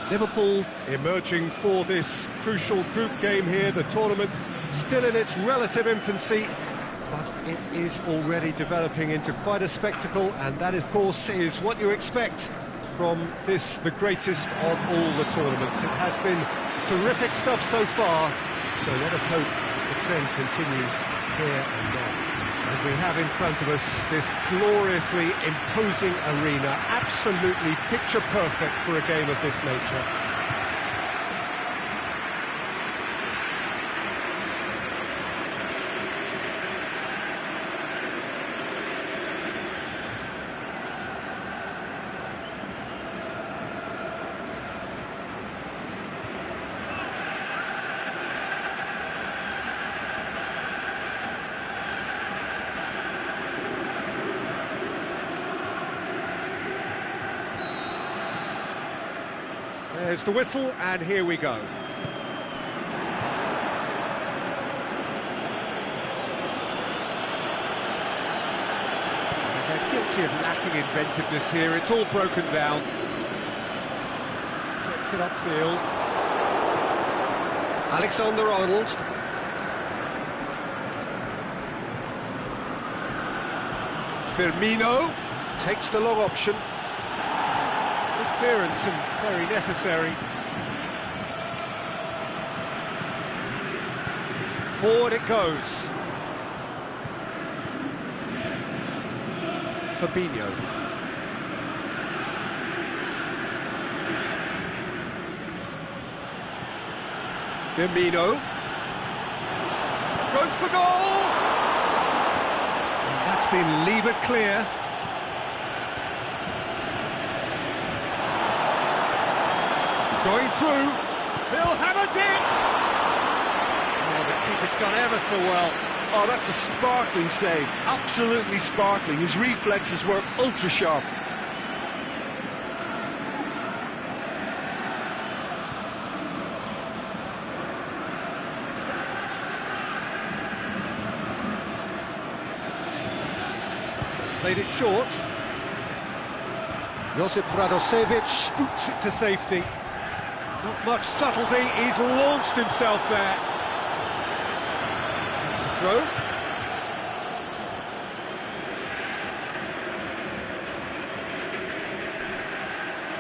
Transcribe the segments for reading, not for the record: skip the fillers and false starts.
Liverpool emerging for this crucial group game here, the tournament still in its relative infancy, but it is already developing into quite a spectacle, and that, of course, is what you expect from this, the greatest of all the tournaments. It has been terrific stuff so far, so let us hope the trend continues here and now. And we have in front of us this gloriously imposing arena, absolutely picture perfect for a game of this nature. There's the whistle, and here we go. They're guilty of lacking inventiveness here. It's all broken down. Gets it upfield. Alexander-Arnold. Firmino takes the long option. Clearance and very necessary. Forward it goes. Fabinho. Firmino. Goes for goal! And that's been levered clear. Going through, he'll have a dip! Oh, the keeper's done ever so well. Oh, that's a sparkling save, absolutely sparkling. His reflexes were ultra-sharp. Played it short. Josip Radosevic boots it to safety. Not much subtlety, he's launched himself there. That's the throw.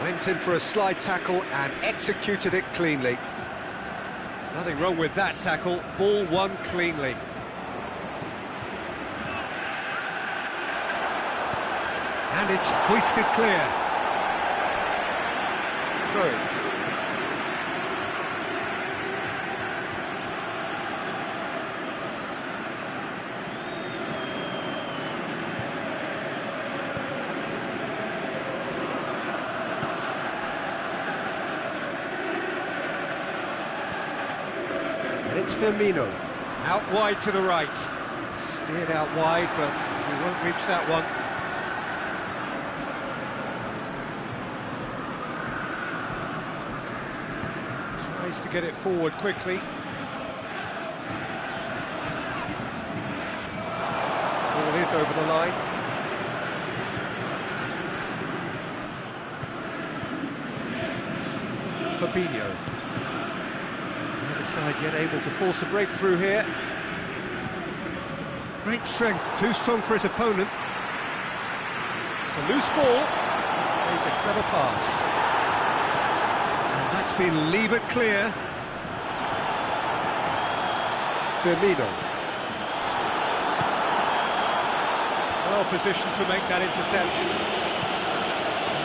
Went in for a slide tackle and executed it cleanly. Nothing wrong with that tackle, ball won cleanly. And it's hoisted clear. Throw. And it's Firmino. Out wide to the right. Steered out wide, but he won't reach that one. To get it forward quickly. Ball is over the line. Fabinho. The other side yet able to force a breakthrough here. Great strength, too strong for his opponent. It's a loose ball. Plays a clever pass. That's been levered clear. Firmino. Well positioned to make that interception.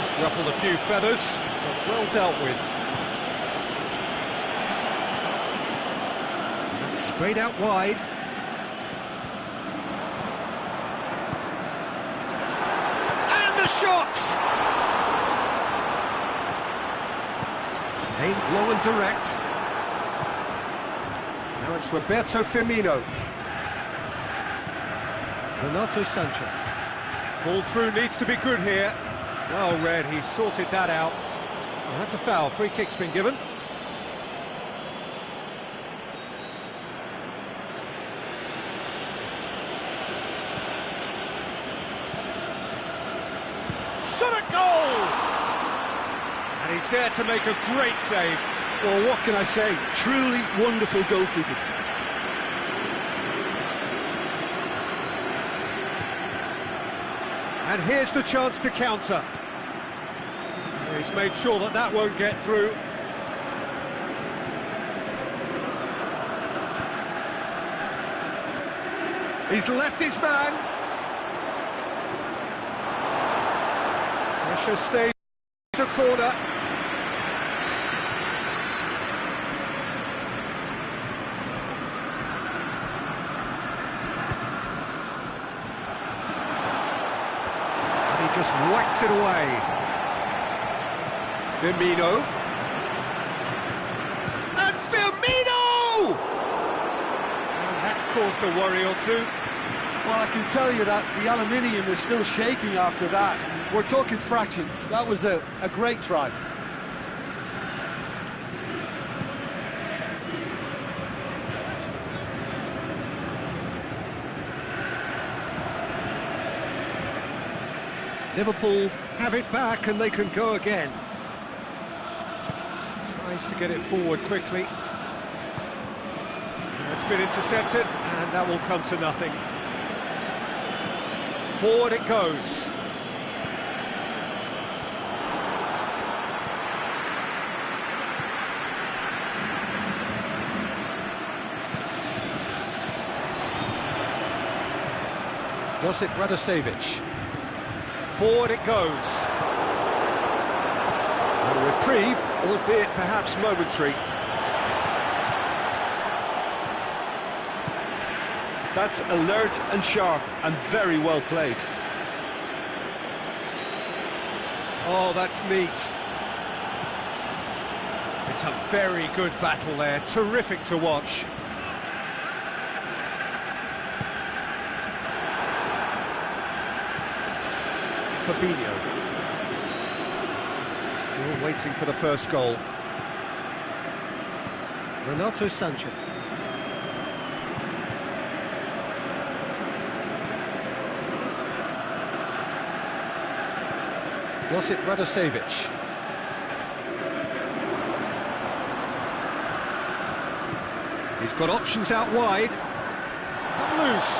It's ruffled a few feathers, but well dealt with. That's sprayed out wide. And the shot! Aimed low and direct. Now it's Roberto Firmino. Renato Sanchez. Ball through needs to be good here. Well read, he sorted that out. Well, that's a foul, free kick's been given. Shot at goal! And he's He's there to make a great save. Well, what can I say? Truly wonderful goalkeeping. And here's the chance to counter. He's made sure that that won't get through. He's left his man. Pressure stays to corner. And he just whacks it away. Firmino. And Firmino! And that's caused a worry or two. Well, I can tell you that the aluminium is still shaking after that. We're talking fractions. That was a great try. Liverpool have it back and they can go again. Tries to get it forward quickly. It's been intercepted and that will come to nothing. Forward it goes. Josip Radosevic. Forward it goes. A reprieve, albeit perhaps momentary. That's alert and sharp and very well played. Oh, that's neat. It's a very good battle there, terrific to watch. Fabinho. Still waiting for the first goal. Renato Sanchez. Josip Radosevic. He's got options out wide. He's come loose.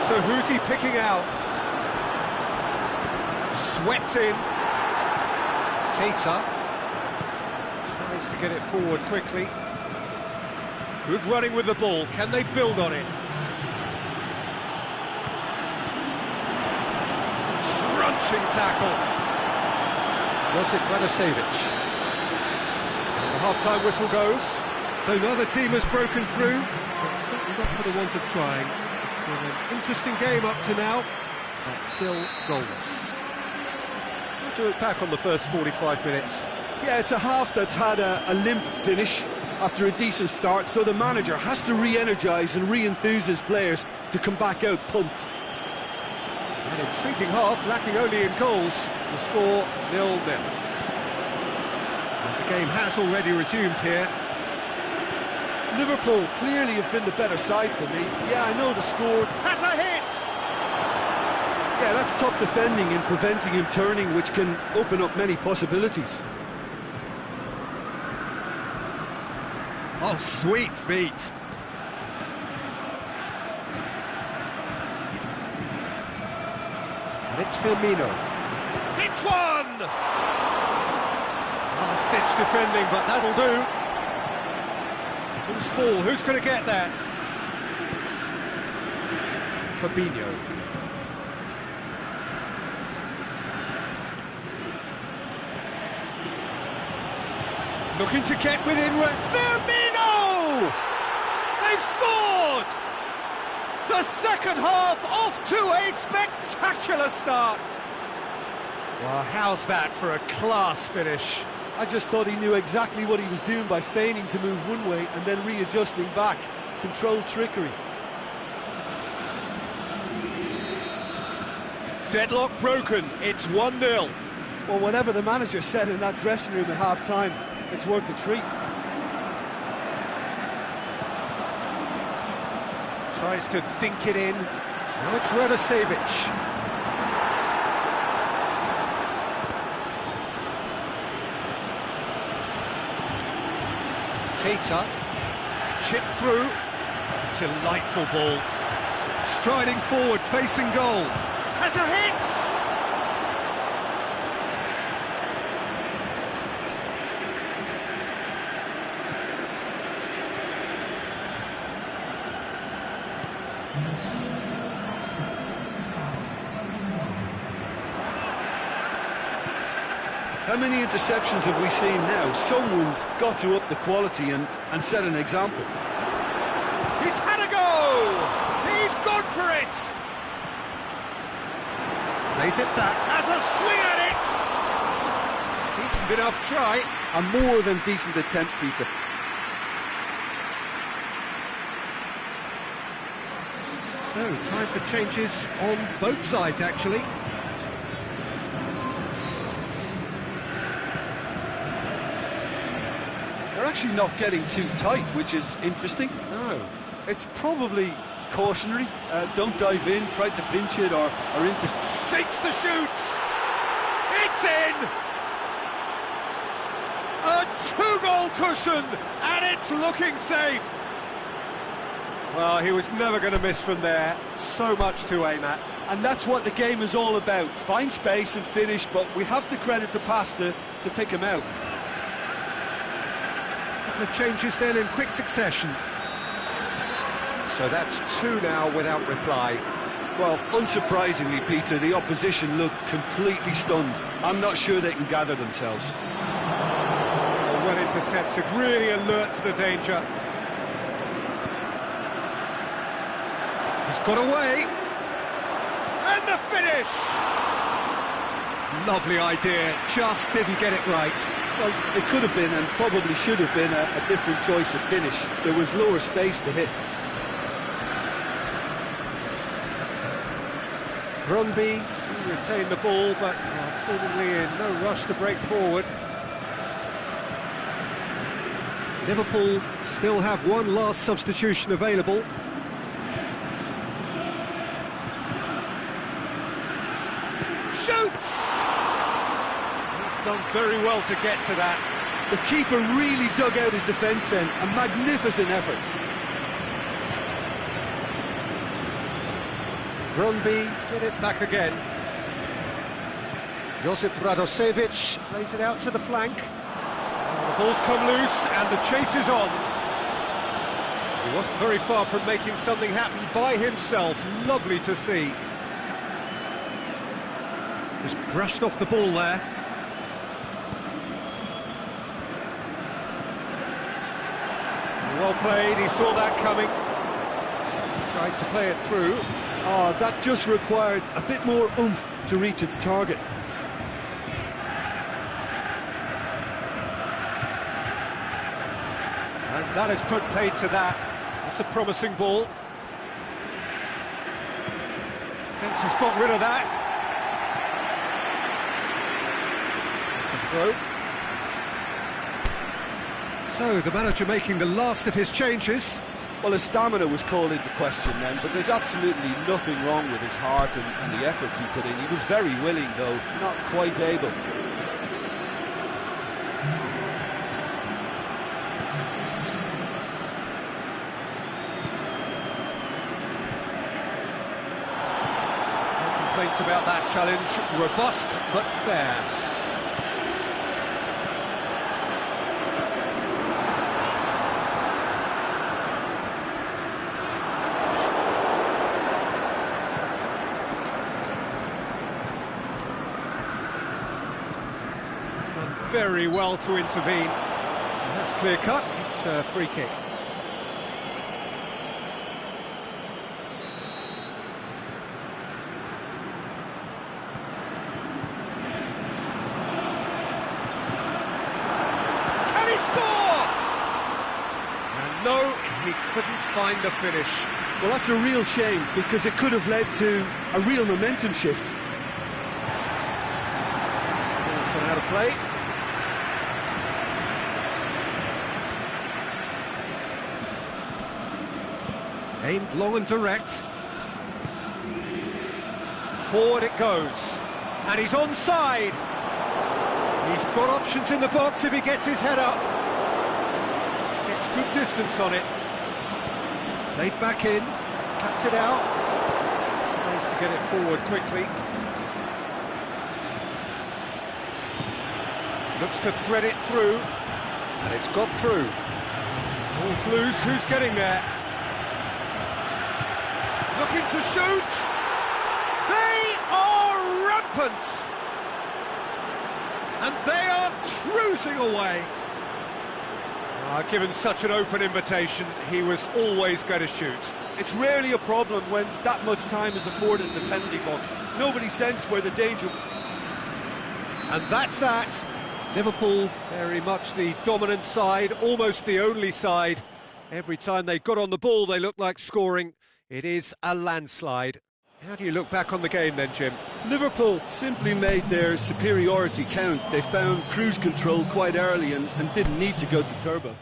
So who's he picking out? Swept in. Keita tries to get it forward quickly. Good running with the ball. Can they build on it? Crunching tackle. Josip Radosevic. And the half-time whistle goes. So neither team has broken through, but certainly not for the want of trying. It's been an interesting game up to now, but still goalless. To look back on the first 45 minutes. Yeah, it's a half that's had a limp finish after a decent start, so the manager has to re-energise and re-enthuse his players to come back out pumped. An intriguing half, lacking only in goals. The score 0-0. And the game has already resumed here. Liverpool clearly have been the better side for me. Yeah, I know the score. Has a hit! Yeah, that's top defending and preventing him turning, which can open up many possibilities. Oh, sweet feet. And it's Firmino. Hits one! Last-ditch defending, but that'll do. Who's ball? Who's going to get that? Fabinho. Looking to get within. Firmino! They've scored! The second half off to a spectacular start. Well, how's that for a class finish? I just thought he knew exactly what he was doing by feigning to move one way and then readjusting back. Controlled trickery. Deadlock broken. It's 1-0. Well, whatever the manager said in that dressing room at half-time, it's worth the treat. Tries to dink it in. Now it's Radosevic. Keita. Chip through. Delightful ball. Striding forward, facing goal. Has a hit! How many interceptions have we seen now? Someone's got to up the quality and set an example. He's had a go! He's gone for it! Plays it back, has a swing at it! Decent enough try. A more than decent attempt, Peter. So, time for changes on both sides, actually. They're actually not getting too tight, which is interesting. No. It's probably cautionary. Don't dive in, try to pinch it or into... Shapes the shoots! It's in! A two-goal cushion, and it's looking safe! Well, he was never going to miss from there. So much to aim at. And that's what the game is all about. Find space and finish, but we have to credit the Pasta to pick him out. The changes then in quick succession. So that's two now without reply. Well, unsurprisingly, Peter, the opposition look completely stunned. I'm not sure they can gather themselves. Well intercepted, really alert to the danger. He's got away. And the finish! Lovely idea, just didn't get it right. Well, it could have been and probably should have been a different choice of finish. There was lower space to hit. Brøndby to retain the ball, but seemingly in no rush to break forward. Liverpool still have one last substitution available. Shoots! He's done very well to get to that. The keeper really dug out his defence then. A magnificent effort. Brøndby get it back again. Josip Radosevic plays it out to the flank. The ball's come loose and the chase is on. He wasn't very far from making something happen by himself. Lovely to see. Just brushed off the ball there. Well played, he saw that coming. Tried to play it through. Oh, that just required a bit more oomph to reach its target. And that has put paid to that. That's a promising ball. Defence has got rid of that. That's a throw. So, the manager making the last of his changes. Well, his stamina was called into question then, but there's absolutely nothing wrong with his heart and the efforts he put in. He was very willing, though, not quite able. No complaints about that challenge. Robust, but fair. Very well to intervene. That's clear cut, it's a free kick. Can he score? And no, he couldn't find the finish. Well, that's a real shame, because it could have led to a real momentum shift. Ball's gone out of play. Aimed long and direct. Forward it goes. And he's onside. He's got options in the box if he gets his head up. Gets good distance on it. Played back in, cuts it out, tries to get it forward quickly. Looks to thread it through, and it's got through. Ball's loose, who's getting there? Looking to shoot! They are rampant! And they are cruising away. Given such an open invitation, he was always going to shoot. It's rarely a problem when that much time is afforded in the penalty box. Nobody sensed where the danger... And that's that. Liverpool, very much the dominant side, almost the only side. Every time they got on the ball, they looked like scoring. It is a landslide. How do you look back on the game then, Jim? Liverpool simply made their superiority count. They found cruise control quite early and didn't need to go to turbo.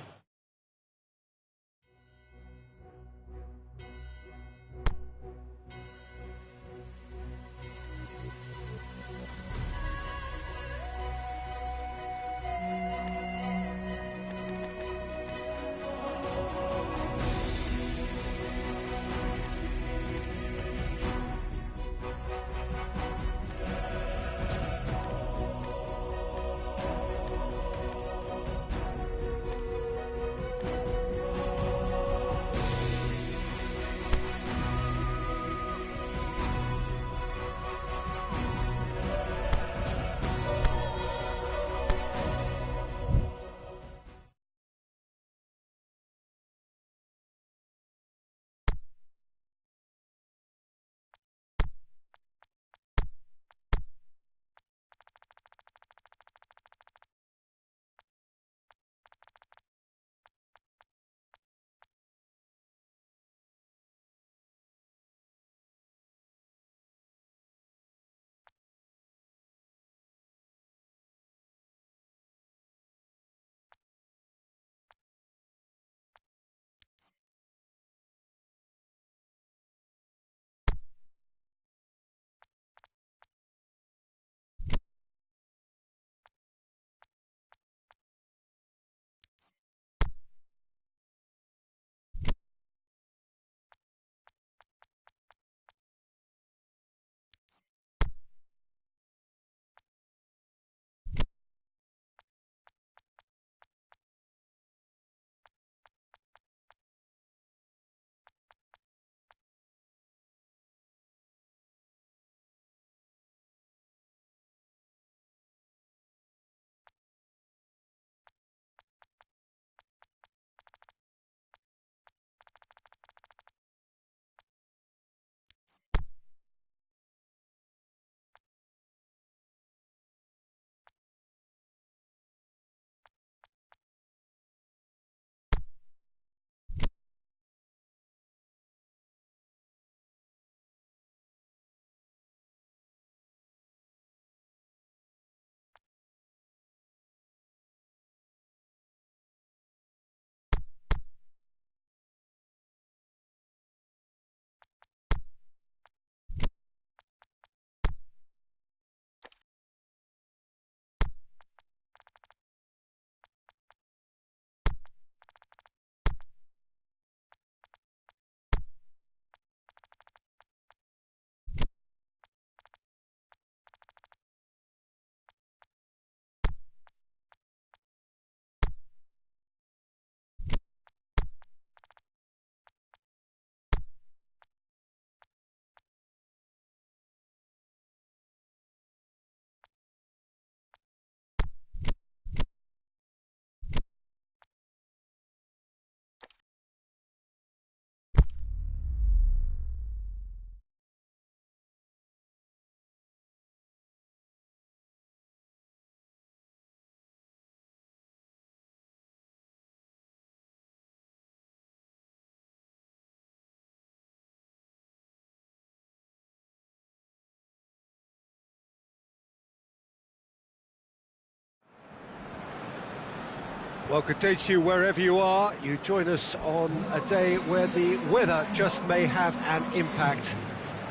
Well, good day to you wherever you are. You join us on a day where the weather just may have an impact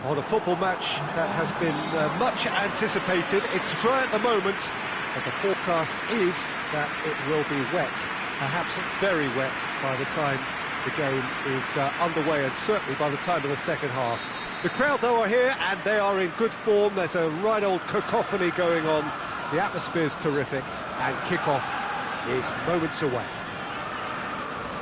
on a football match that has been much anticipated. It's dry at the moment, but the forecast is that it will be wet. perhaps very wet by the time the game is underway, and certainly by the time of the second half. The crowd, though, are here, and they are in good form. There's a right old cacophony going on. The atmosphere's terrific, and kick-off is moments away.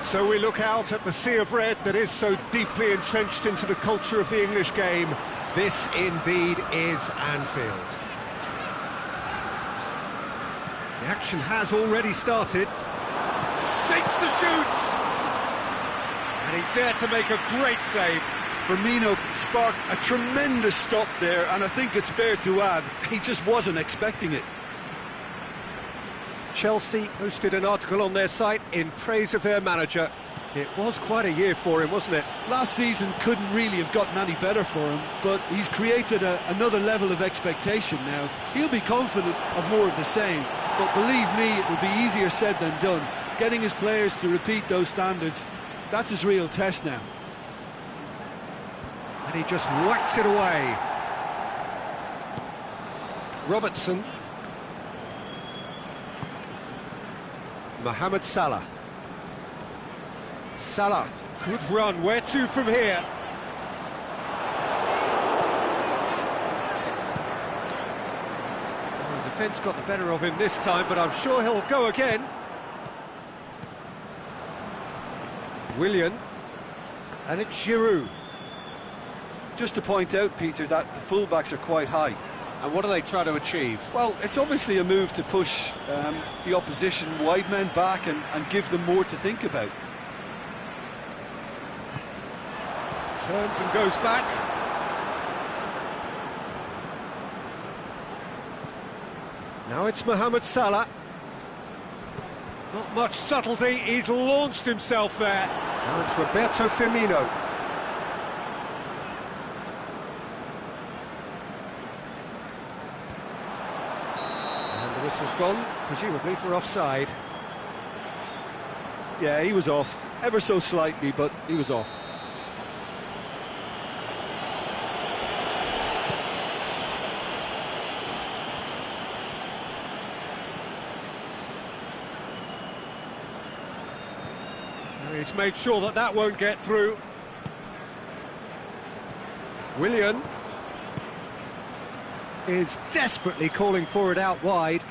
So we look out at the sea of red that is so deeply entrenched into the culture of the English game. This indeed is Anfield. The action has already started. Shapes the shoots! And he's there to make a great save. Firmino sparked a tremendous stop there, and I think it's fair to add, he just wasn't expecting it. Chelsea posted an article on their site in praise of their manager. It was quite a year for him, wasn't it? Last season couldn't really have gotten any better for him, but he's created another level of expectation now. He'll be confident of more of the same, but believe me, it will be easier said than done. Getting his players to repeat those standards, that's his real test now. And he just whacks it away. Robertson. Mohamed Salah. Salah, good run. Where to from here? Well, the defence got the better of him this time, but I'm sure he'll go again. Willian. And it's Giroud. Just to point out, Peter, that the fullbacks are quite high. And what do they try to achieve? Well, it's obviously a move to push the opposition wide men back and give them more to think about. Turns and goes back. Now it's Mohamed Salah. Not much subtlety, he's launched himself there. Now it's Roberto Firmino. Whistle's gone, presumably for offside. Yeah, he was off, ever so slightly, but he was off. He's made sure that that won't get through. Willian is desperately calling for it out wide.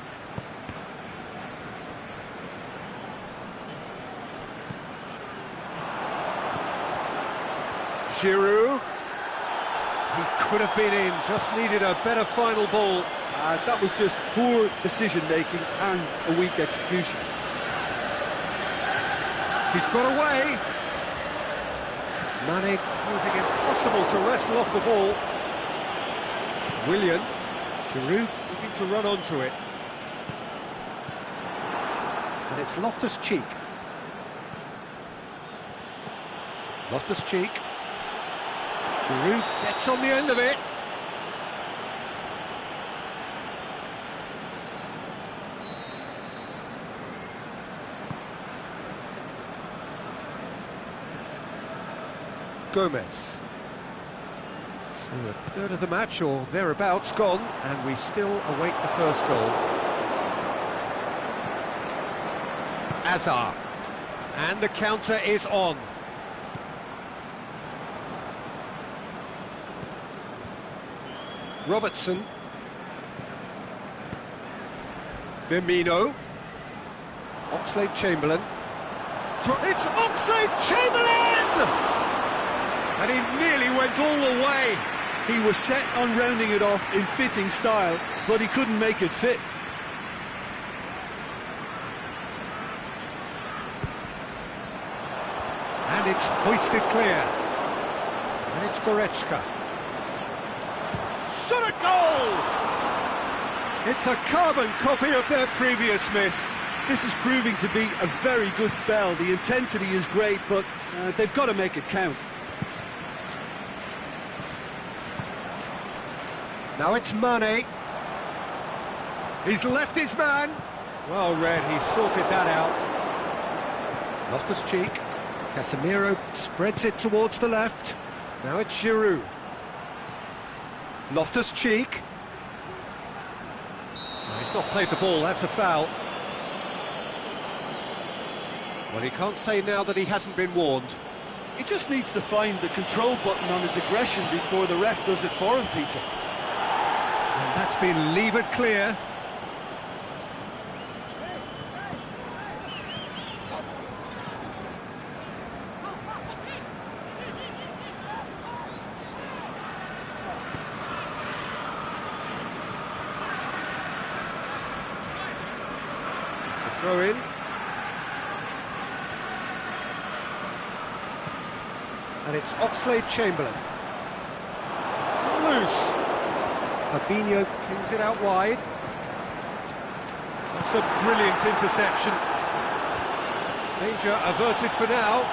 Giroud. He could have been in, just needed a better final ball. That was just poor decision-making and a weak execution. He's got away. Mane proving impossible to wrestle off the ball. Willian. Giroud looking to run onto it. And it's Loftus-Cheek. Loftus-Cheek. Giroud gets on the end of it. Gomez. So a third of the match or thereabouts gone, and we still await the first goal. Azar. And the counter is on. Robertson. Firmino. Oxlade-Chamberlain. It's Oxlade-Chamberlain! And he nearly went all the way. He was set on rounding it off in fitting style, but he couldn't make it fit. And it's hoisted clear. And it's Goretzka. Shot a goal! It's a carbon copy of their previous miss. This is proving to be a very good spell. The intensity is great, but they've got to make it count. Now it's Mane. He's left his man. Well read, he sorted that out. Loftus-Cheek. Casemiro spreads it towards the left. Now it's Giroud. Loftus-Cheek. No, he's not played the ball, that's a foul. Well, he can't say now that he hasn't been warned. He just needs to find the control button on his aggression before the ref does it for him, Peter. And that's been levered clear. It's a throw in. And it's Oxlade-Chamberlain. It's come loose. Fabinho cleans it out wide. That's a brilliant interception. Danger averted for now.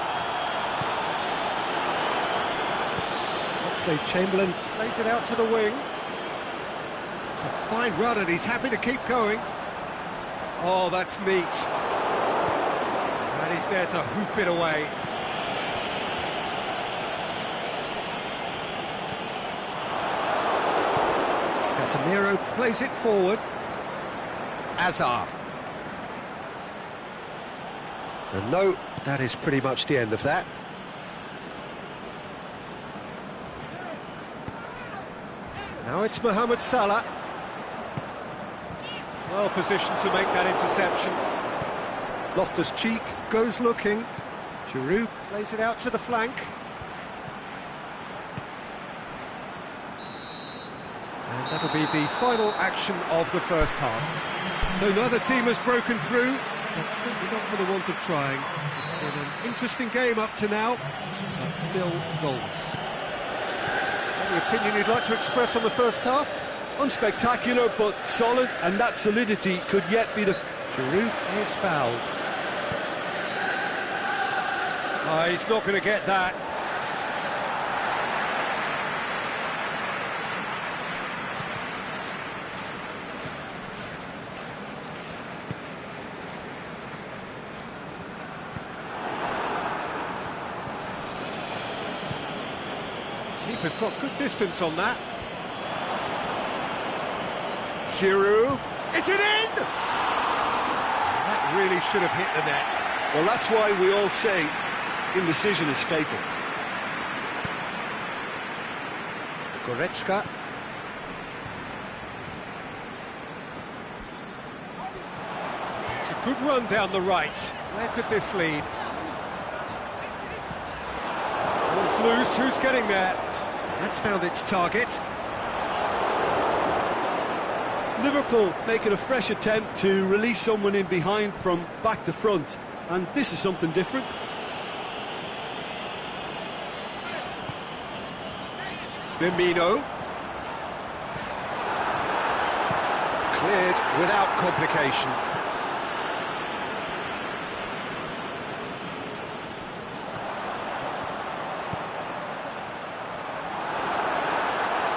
Oxlade-Chamberlain plays it out to the wing. It's a fine run and he's happy to keep going. Oh, that's neat. And he's there to hoof it away. Casemiro plays it forward. Azar. And no, that is pretty much the end of that. Now it's Mohamed Salah. Well positioned to make that interception. Loftus-Cheek goes looking. Giroud plays it out to the flank. And that'll be the final action of the first half. So neither team has broken through, but certainly not for the want of trying. It's been an interesting game up to now, but still goals. Any opinion you'd like to express on the first half? Unspectacular, but solid, and that solidity could yet be the... Giroud is fouled. Oh, he's not going to get that. Keeper's got good distance on that. Giroud, is it in? That really should have hit the net. Well, that's why we all say indecision is fatal. Goretzka. It's a good run down the right. Where could this lead? Ball's loose, who's getting there? That's found its target. Liverpool making a fresh attempt to release someone in behind from back to front, and this is something different. Firmino. Cleared without complication.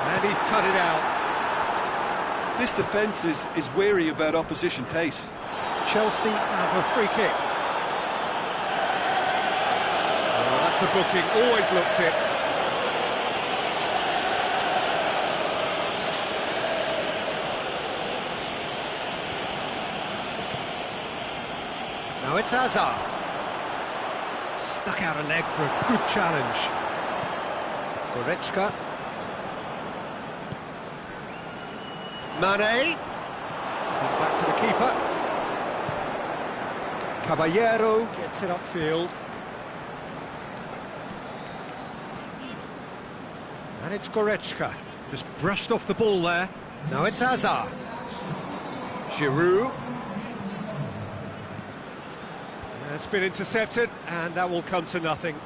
And he's cut it out. This defence is wary about opposition pace. Chelsea have a free kick. Oh, that's a booking, always looked it. Now it's Azar. Stuck out a leg for a good challenge. Goretzka. Mane. Back to the keeper. Caballero gets it upfield. And it's Goretzka. Just brushed off the ball there. Now it's Azar. Giroud. It's been intercepted, and that will come to nothing.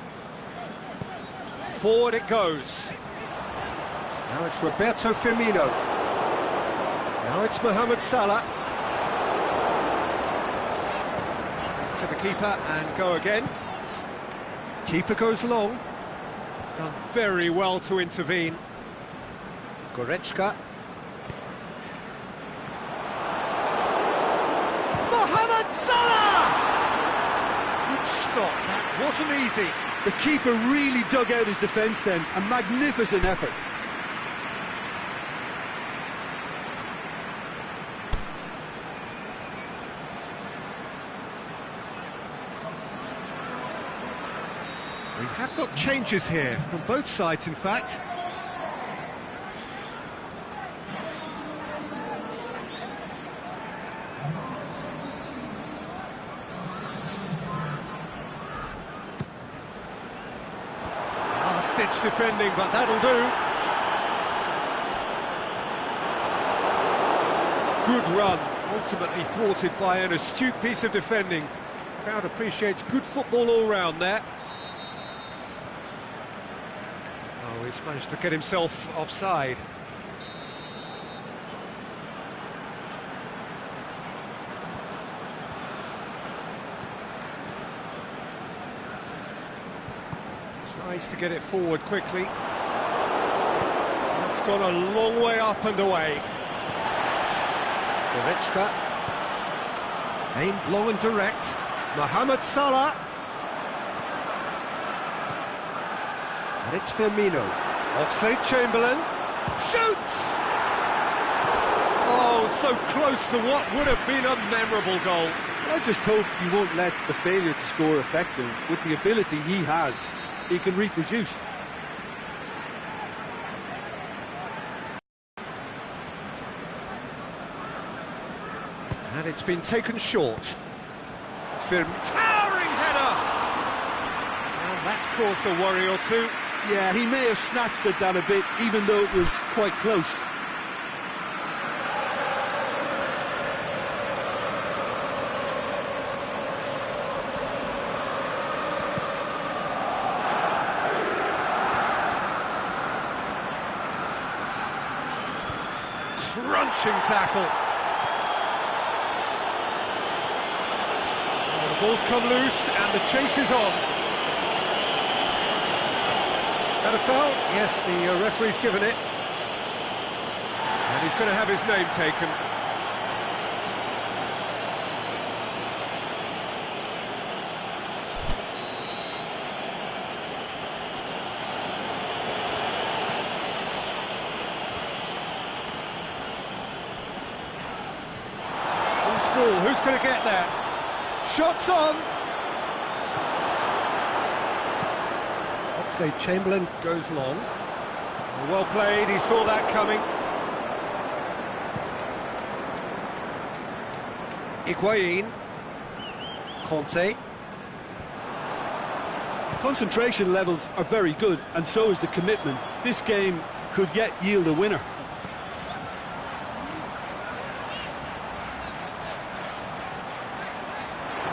Forward it goes. Now it's Roberto Firmino. Now it's Mohamed Salah. To the keeper and go again. Keeper goes long. Done very well to intervene. Goretzka. Mohamed Salah! Good stop, that wasn't easy. The keeper really dug out his defence then, a magnificent effort. We have got changes here, from both sides in fact. Last-ditch defending, but that'll do. Good run, ultimately thwarted by an astute piece of defending. Crowd appreciates good football all round there. Oh, he's managed to get himself offside. Tries to get it forward quickly. It's gone a long way up and away. Goretzka, aimed long and direct. Mohamed Salah. And it's Firmino. Oxlade-Chamberlain. Shoots! Oh, so close to what would have been a memorable goal. I just hope he won't let the failure to score affect him. With the ability he has, he can reproduce. And it's been taken short. Towering header! Well, that's caused a worry or two. Yeah, he may have snatched at that a bit, even though it was quite close. Crunching tackle. The ball's come loose and the chase is on. That a foul? Yes, the referee's given it. And he's going to have his name taken. Loose ball, who's going to get there? Shots on! Oxlade-Chamberlain goes long. Well played, he saw that coming. Higuain. Conte. Concentration levels are very good, and so is the commitment. This game could yet yield a winner.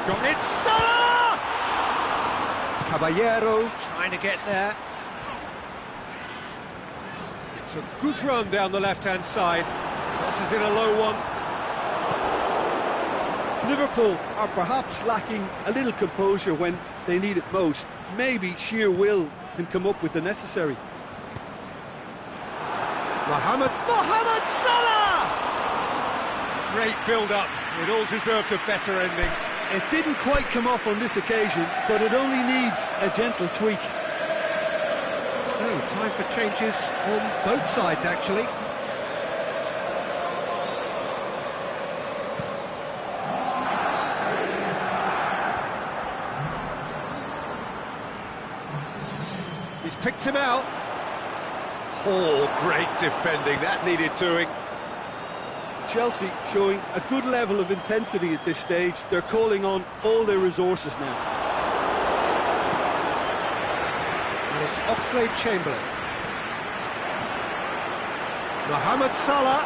Got it, Salah! Caballero trying to get there. It's a good run down the left-hand side. Crosses in a low one. Liverpool are perhaps lacking a little composure when they need it most. Maybe sheer will can come up with the necessary. Mohamed Salah! Great build-up. It all deserved a better ending. It didn't quite come off on this occasion, but it only needs a gentle tweak. So, time for changes on both sides, actually. He's picked him out. Oh, great defending. That needed doing. Chelsea showing a good level of intensity at this stage. They're calling on all their resources now. And it's Oxlade-Chamberlain. Mohamed Salah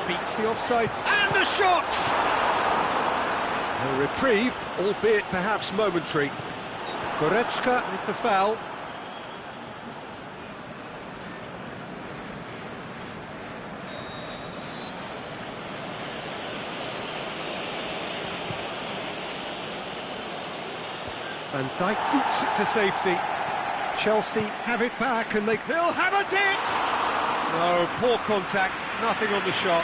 beats the offside and a shot! A reprieve, albeit perhaps momentary. Goretzka with the foul. Van Dijk boots it to safety. Chelsea have it back and they'll have a dip! No, poor contact, nothing on the shot.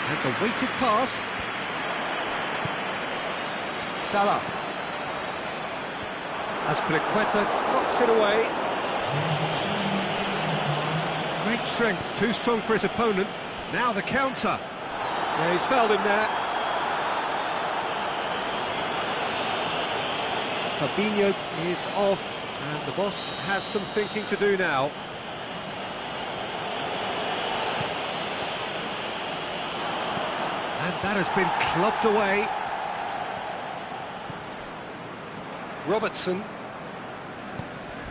And the weighted pass. Salah. Azpilicueta knocks it away. Great strength, too strong for his opponent. Now the counter. Yeah, he's fouled him there. Fabinho is off, and the boss has some thinking to do now. And that has been clubbed away. Robertson.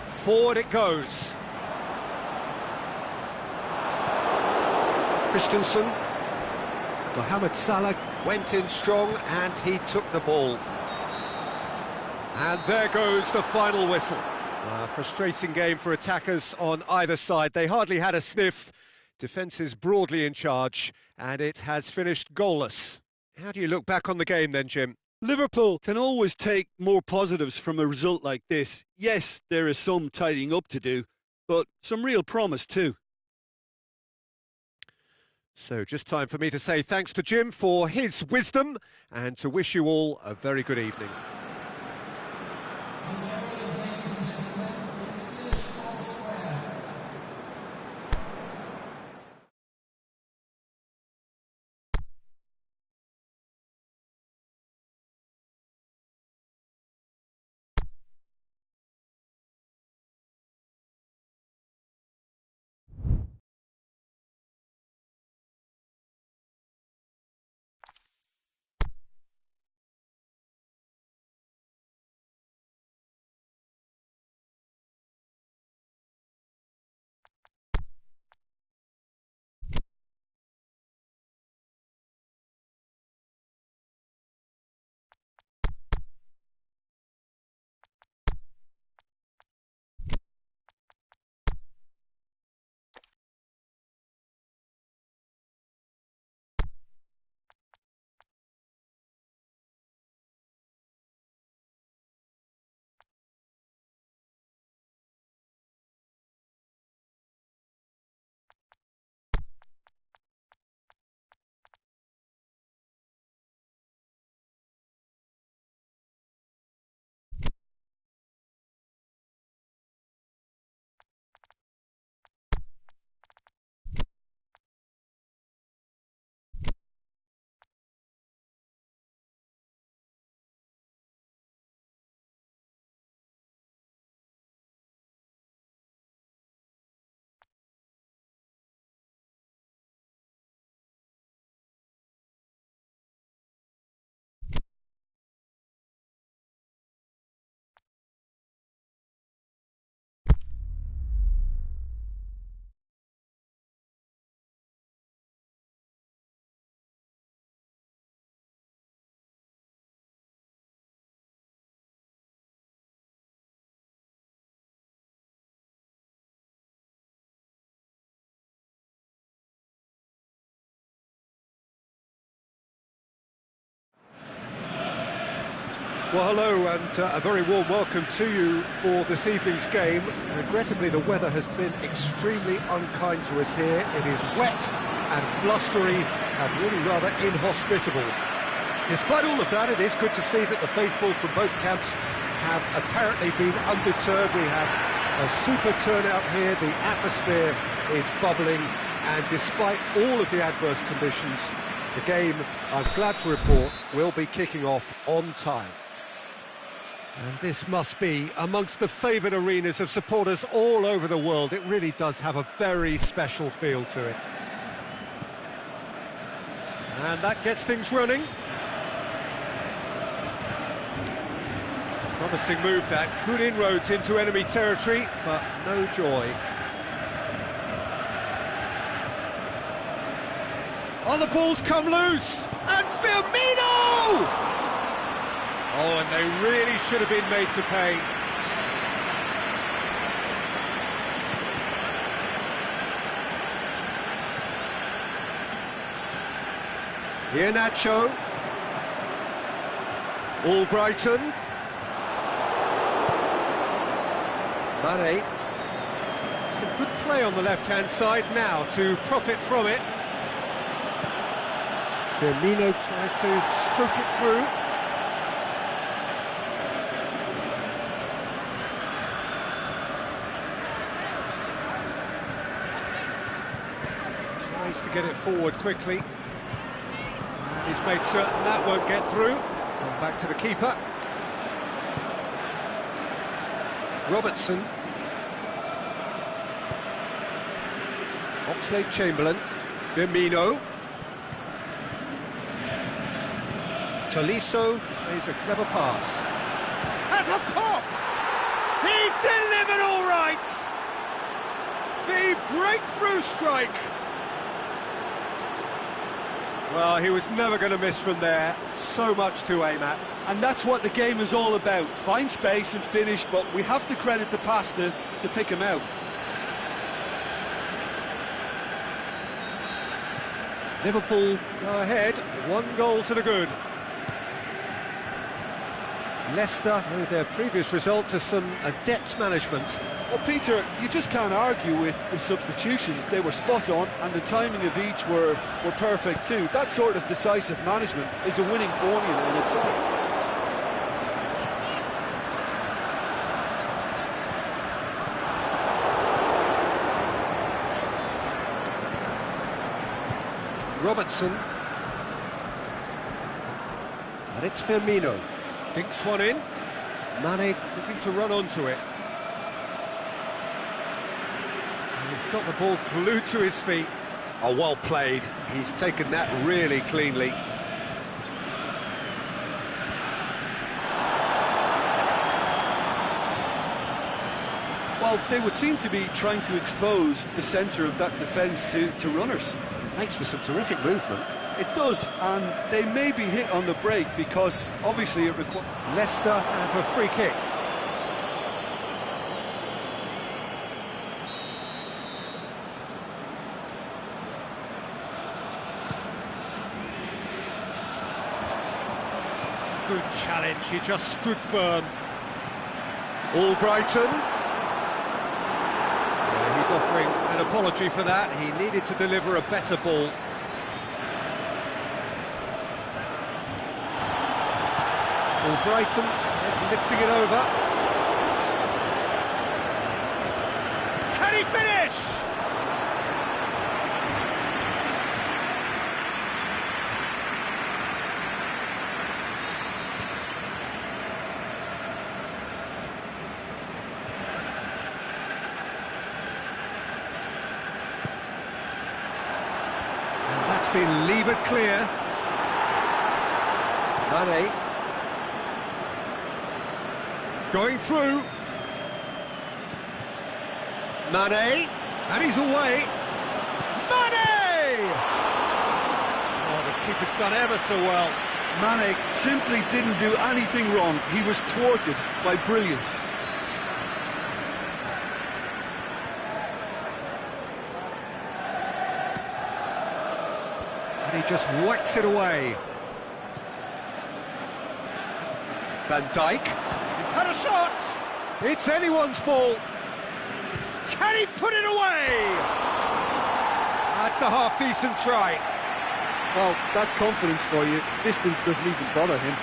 Forward it goes. Christensen. Mohamed Salah went in strong and he took the ball. And there goes the final whistle. A frustrating game for attackers on either side. They hardly had a sniff. Defence is broadly in charge, and it has finished goalless. How do you look back on the game then, Jim? Liverpool can always take more positives from a result like this. Yes, there is some tidying up to do, but some real promise too. So just time for me to say thanks to Jim for his wisdom and to wish you all a very good evening. Well, hello and a very warm welcome to you for this evening's game. Regrettably, the weather has been extremely unkind to us here. It is wet and blustery and really rather inhospitable. Despite all of that, it is good to see that the faithful from both camps have apparently been undeterred. We have a super turnout here, the atmosphere is bubbling, and despite all of the adverse conditions, the game, I'm glad to report, will be kicking off on time. And this must be amongst the favoured arenas of supporters all over the world. It really does have a very special feel to it. And that gets things running. Promising move that. Good inroads into enemy territory, but no joy. Oh, the ball's come loose! And Firmino! Oh, and they really should have been made to pay. Iheanacho. Albrighton. Mane. Some good play on the left-hand side now to profit from it. Firmino tries to stroke it through. Tries to get it forward quickly. And he's made certain that won't get through. Come back to the keeper. Robertson. Oxlade-Chamberlain. Firmino. Tolisso plays a clever pass. Has a pop! He's delivered all right! The breakthrough strike! Well, he was never going to miss from there. So much to aim at. And that's what the game is all about. Find space and finish, but we have to credit the passer to pick him out. Liverpool go ahead, 1 goal to the good. Leicester, with their previous results, has some adept management. Well, Peter, you just can't argue with the substitutions. They were spot on, and the timing of each were perfect too. That sort of decisive management is a winning formula in itself. Robertson. And it's Firmino. Dinks one in. Mane looking to run onto it. And he's got the ball glued to his feet. Oh, well played. He's taken that really cleanly. Well, they would seem to be trying to expose the centre of that defence to runners. Makes for some terrific movement. It does, and they may be hit on the break because obviously it requires... Leicester have a free kick. Good challenge, he just stood firm. Albrighton. He's offering an apology for that. He needed to deliver a better ball. Albrighton is lifting it over. Can he finish? And that's been levered clear. Mane. Going through. Mane, and he's away. Mane! Oh, the keeper's done ever so well. Mane simply didn't do anything wrong. He was thwarted by brilliance. And he just whacks it away. Van Dijk. He's had a shot! It's anyone's ball! Can he put it away? That's a half-decent try. Well, that's confidence for you. Distance doesn't even bother him.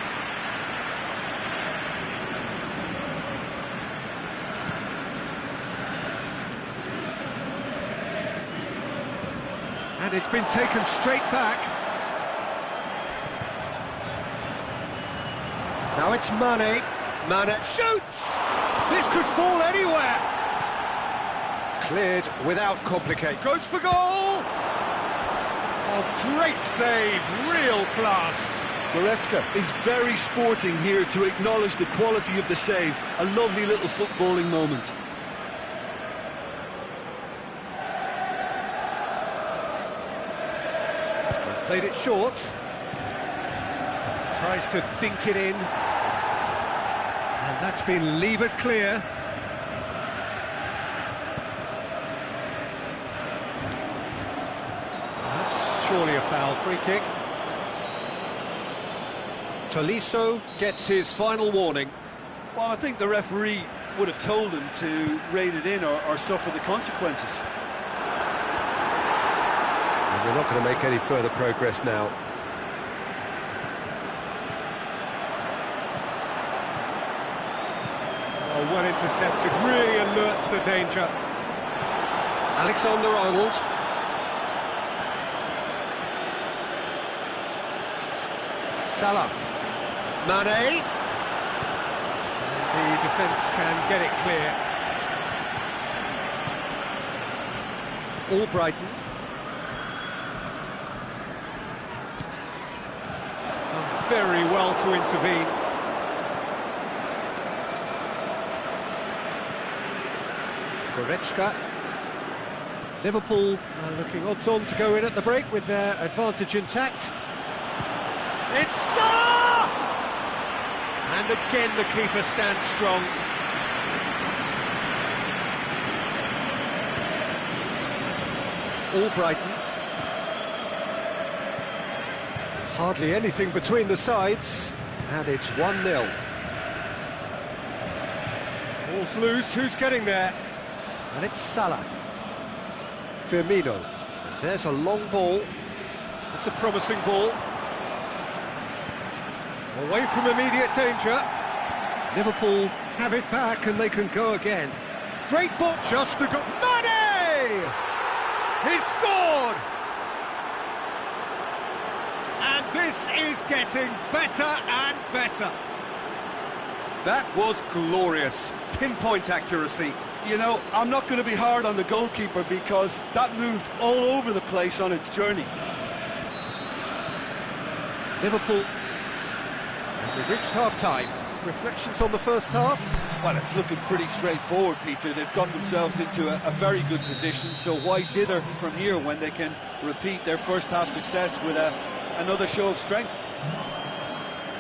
And it's been taken straight back. Now it's Mane. Mane shoots! This could fall anywhere. Cleared without complication. Goes for goal! Oh, great save, real class. Goretzka is very sporting here to acknowledge the quality of the save. A lovely little footballing moment. He's played it short. Tries to dink it in. And that's been levered clear. That's surely a foul. Free kick. Tolisso gets his final warning. Well, I think the referee would have told him to rein it in or suffer the consequences. And we're not going to make any further progress now. Oh, well intercepted, really alerts the danger. Alexander-Arnold. Salah. Mane. The defence can get it clear. Albrighton. Done very well to intervene. Goretzka. Liverpool are looking odds-on to go in at the break with their advantage intact. It's Salah! And again the keeper stands strong. Albrighton. Hardly anything between the sides, and it's 1-0. Ball's loose, who's getting there? And it's Salah. Firmino. And there's a long ball. It's a promising ball. Away from immediate danger. Liverpool have it back and they can go again. Great ball, just the goal. Mane! He's scored! And this is getting better and better. That was glorious. Pinpoint accuracy. You know, I'm not going to be hard on the goalkeeper because that moved all over the place on its journey. Liverpool. And we've reached half-time. Reflections on the first half? Well, it's looking pretty straightforward, Peter. They've got themselves into a very good position, so why dither from here when they can repeat their first-half success with another show of strength?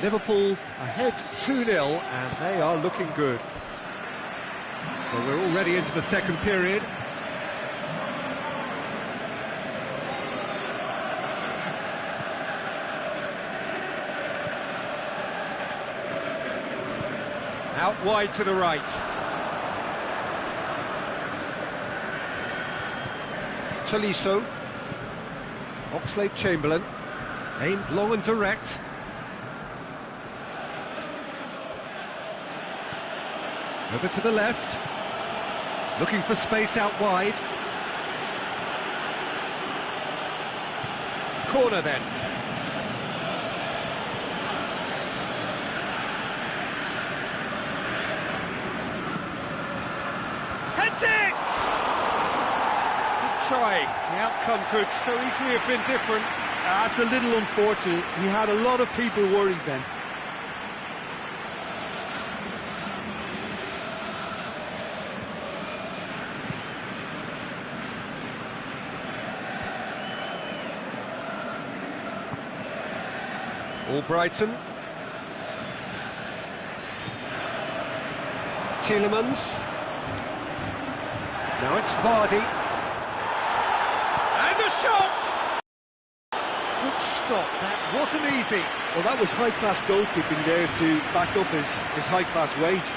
Liverpool ahead 2-0, and they are looking good. Well, we're already into the second period. Out wide to the right. Tolisso. Oxlade-Chamberlain. Aimed long and direct. Over to the left. Looking for space out wide. Corner then. Heads it! Good try. The outcome could so easily have been different. That's a little unfortunate. He had a lot of people worried then. Albrighton. Tielemans. Now it's Vardy. And the shot! Good stop, that wasn't easy. Well, that was high-class goalkeeping there to back up his high-class wage.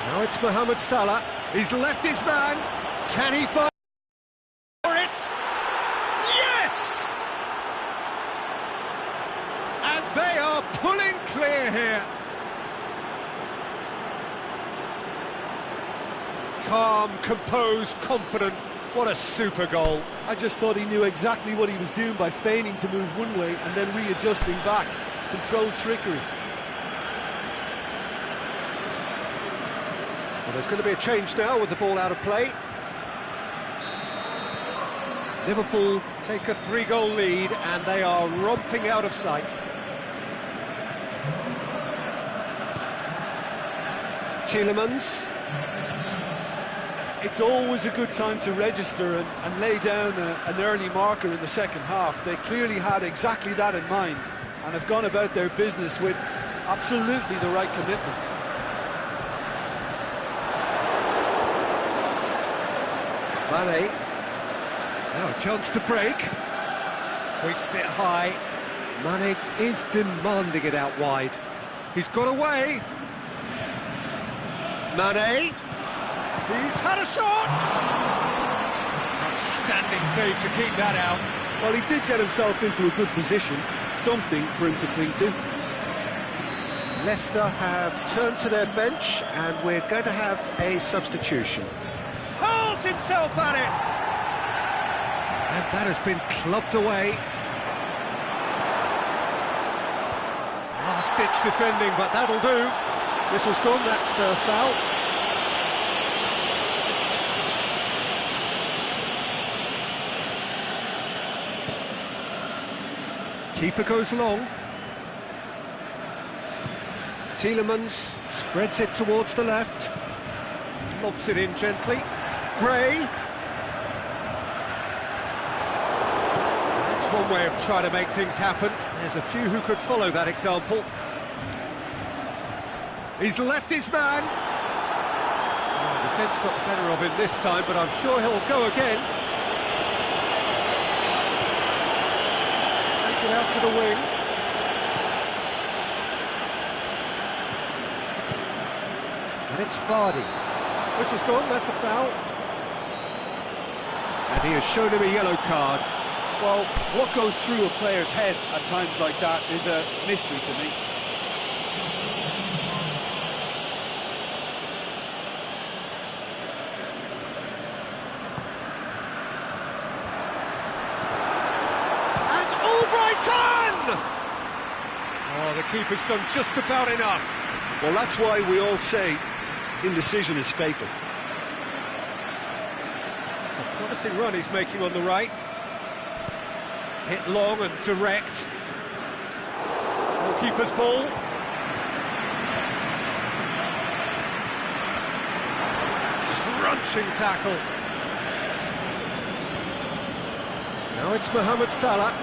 Now it's Mohamed Salah. He's left his man. Can he find it? Yes! And they are pulling clear here. Calm, composed, confident. What a super goal. I just thought he knew exactly what he was doing by feigning to move one way and then readjusting back. Controlled trickery. Well, there's going to be a change now with the ball out of play. Liverpool take a 3-goal lead and they are romping out of sight. Tielemans. It's always a good time to register and lay down an early marker in the second half. They clearly had exactly that in mind and have gone about their business with absolutely the right commitment. Mane. Now a chance to break. Hoists it high. Mane is demanding it out wide. He's got away. Mane. He's had a shot! Outstanding save to keep that out. Well, he did get himself into a good position, something for him to cling to. Leicester have turned to their bench and we're going to have a substitution. Hurls himself at it! And that has been clubbed away. Last last-ditch defending, but that'll do. Whistle's gone, that's foul. Keeper goes long. Tielemans spreads it towards the left. Lobs it in gently. Gray. That's one way of trying to make things happen. There's a few who could follow that example. He's left his man. The defence got the better of him this time, but I'm sure he'll go again. Takes it out to the wing. And it's Vardy. Whistle's gone, that's a foul. And he has shown him a yellow card. Well, what goes through a player's head at times like that is a mystery to me. And Albrighton! Oh, the keeper's done just about enough. Well, that's why we all say indecision is fatal. It's a promising run he's making on the right. Hit long and direct. Goalkeeper's ball. Crunching tackle. Now it's Mohamed Salah.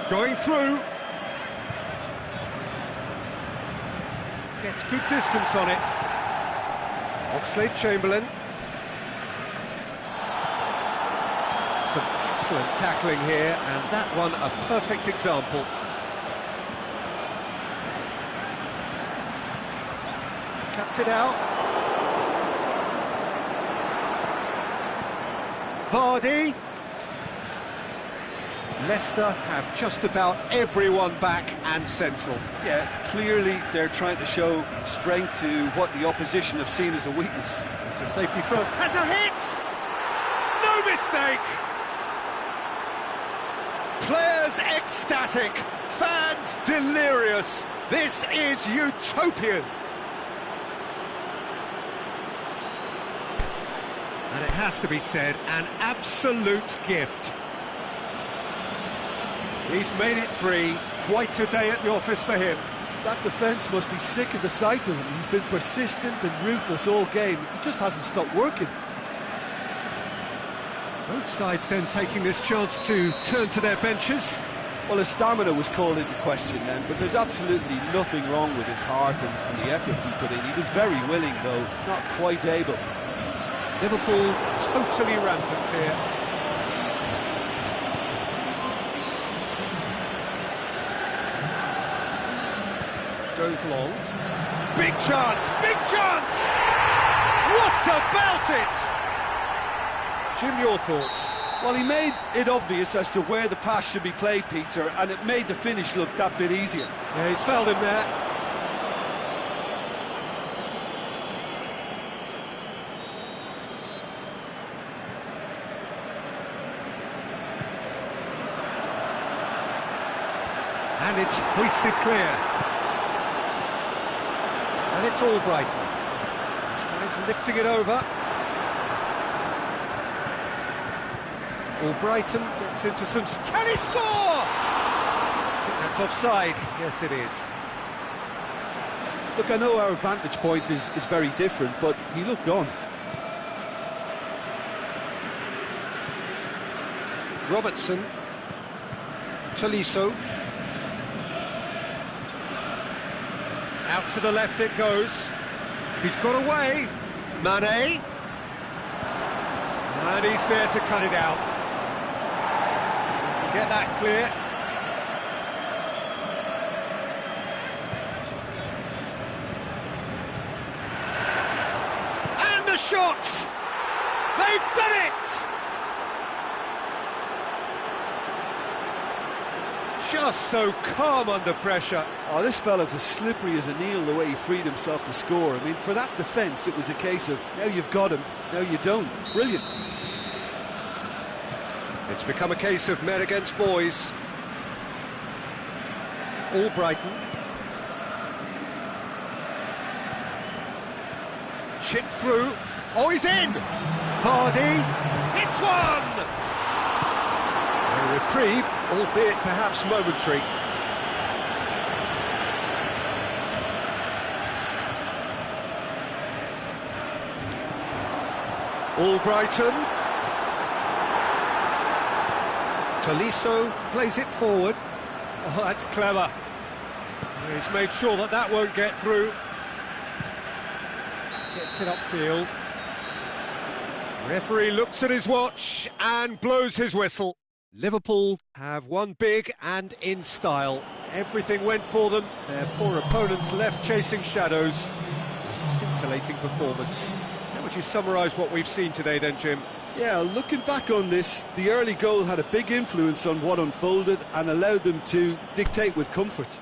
Going through. Gets good distance on it. Oxlade-Chamberlain. Some excellent tackling here, and that one a perfect example. Cuts it out. Vardy. Leicester have just about everyone back and central. Yeah, clearly they're trying to show strength to what the opposition have seen as a weakness. It's a safety first. Has a hit! No mistake! Players ecstatic, fans delirious. This is utopian. And it has to be said, an absolute gift. He's made it 3, quite a day at the office for him. That defence must be sick of the sight of him. He's been persistent and ruthless all game. He just hasn't stopped working. Both sides then taking this chance to turn to their benches. Well, his stamina was called into question then, but there's absolutely nothing wrong with his heart and the efforts he put in. He was very willing, though, not quite able. Liverpool totally rampant here. Goes long. Big chance! Big chance! What about it? Jim, your thoughts? Well, he made it obvious as to where the pass should be played, Peter, and it made the finish look that bit easier. Yeah, he's fouled him there. And it's hoisted clear. And it's Albrighton. Tries lifting it over. Albrighton gets into some... Can he score? I think that's offside. Yes, it is. Look, I know our vantage point is very different, but he looked on. Robertson. Tolisso. Out to the left it goes. He's got away. Mane. And he's there to cut it out. Get that clear. And the shot! They've done it! Just so calm under pressure. Oh, this fella's as slippery as a needle the way he freed himself to score. I mean, for that defence, it was a case of, now you've got him, now you don't. Brilliant. It's become a case of men against boys. Albrighton. Chip through. Oh, he's in! Vardy. It's one! A reprieve, albeit perhaps momentary. Albrighton. Tolisso plays it forward. Oh, that's clever. He's made sure that that won't get through. Gets it upfield. Referee looks at his watch and blows his whistle. Liverpool have won big and in style. Everything went for them. Their poor opponents left chasing shadows. Scintillating performance. How would you summarise what we've seen today then, Jim? Yeah, looking back on this, the early goal had a big influence on what unfolded and allowed them to dictate with comfort.